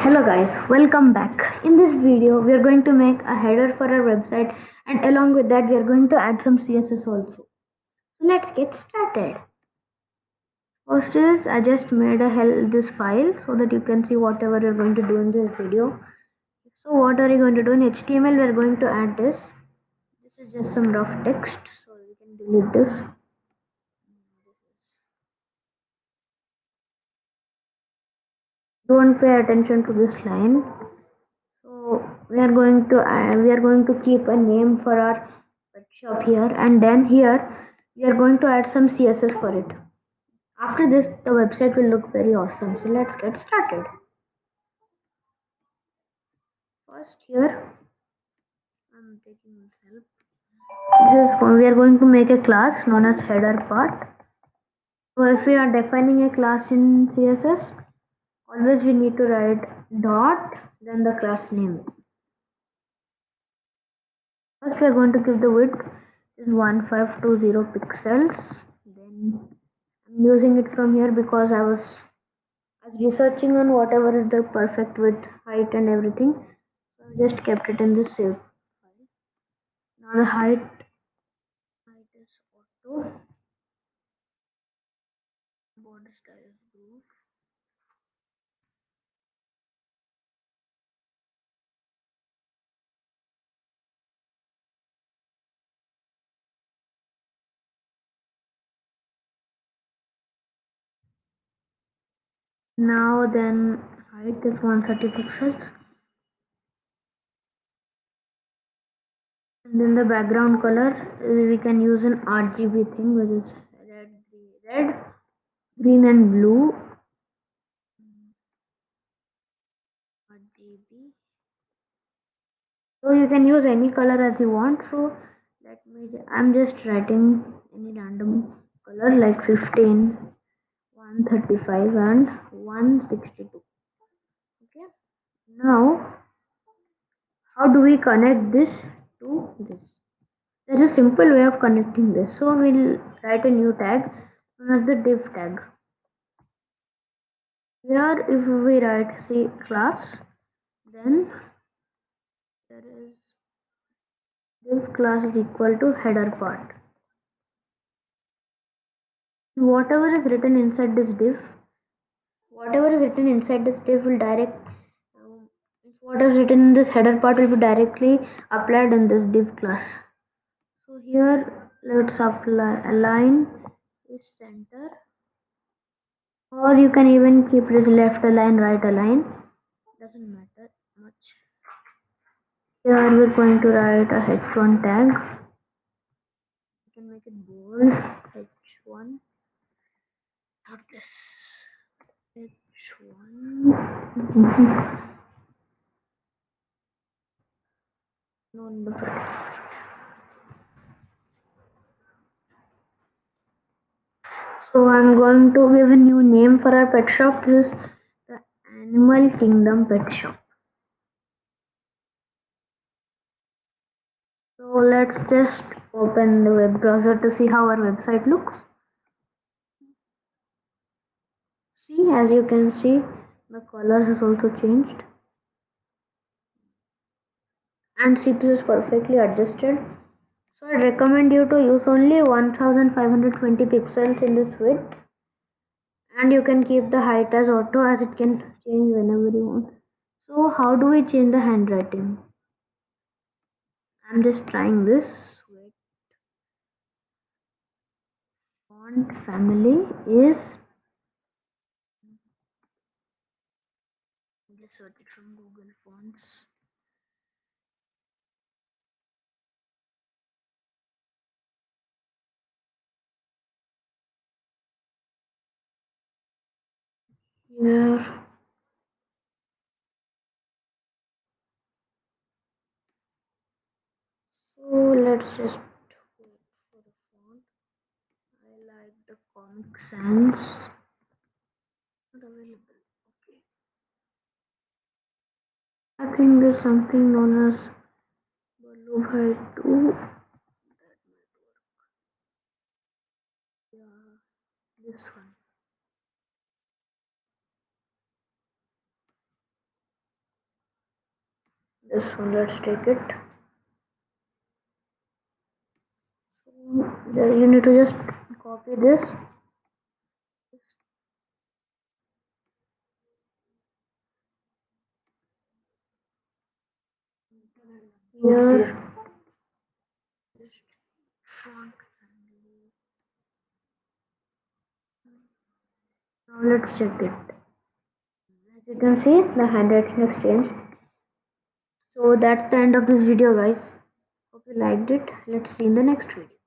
Hello guys, welcome back. In this video, we are going to make a header for our website and along with that we are going to add some CSS also. So let's get started. First is I just made this file so that you can see whatever you're going to do in this video. So what are you going to do in HTML? We are going to add this. This is just some rough text, so we can delete this. Don't pay attention to this line. So we are going to keep a name for our pet shop here, and then here we are going to add some CSS for it. After this, the website will look very awesome. So let's get started. First here I'm taking help. We are going to make a class known as header part. So if we are defining a class in CSS, always we need to write dot then the class name. First we are going to give the width is 1520 pixels. Then I'm using it from here because I was researching on whatever is the perfect width, height and everything. So I just kept it in this save file. Now the height is auto, border style is blue. Now then height is 130 pixels. And then the background color we can use an RGB thing which is red, green and blue. RGB. So you can use any color as you want. So I'm just writing any random color like 15, 135 and 162. Okay. Now how do we connect this to this? There's a simple way of connecting this. So we'll write a new tag known as the div tag. Here if we write say class, then there is div class is equal to header part. Whatever is written inside this div will what is written in this header part will be directly applied in this div class. So here let's apply align is center, or you can even keep this left align, right align, doesn't matter much. Here we're going to write a h1 tag. You can make it bold, h1, not this, h1. No. So I'm going to give a new name for our pet shop. This is the Animal Kingdom Pet Shop. So let's just open the web browser to see how our website looks. See, as you can see, the color has also changed. And see, this is perfectly adjusted. So I recommend you to use only 1520 pixels in this width. And you can keep the height as auto, as it can change whenever you want. So how do we change the handwriting? I'm just trying this. Wait. Font family is, just search it from Google Fonts. Here. So let's just wait for the font. I like the Comic Sans. Not available. Okay. I think there's something known as Ballubhai 2. That might work. Yeah, this one. This one, let's take it. You need to just copy this. Here, now let's check it. As you can see, the handwriting has changed. So that's the end of this video, guys. Hope you liked it. Let's see in the next video.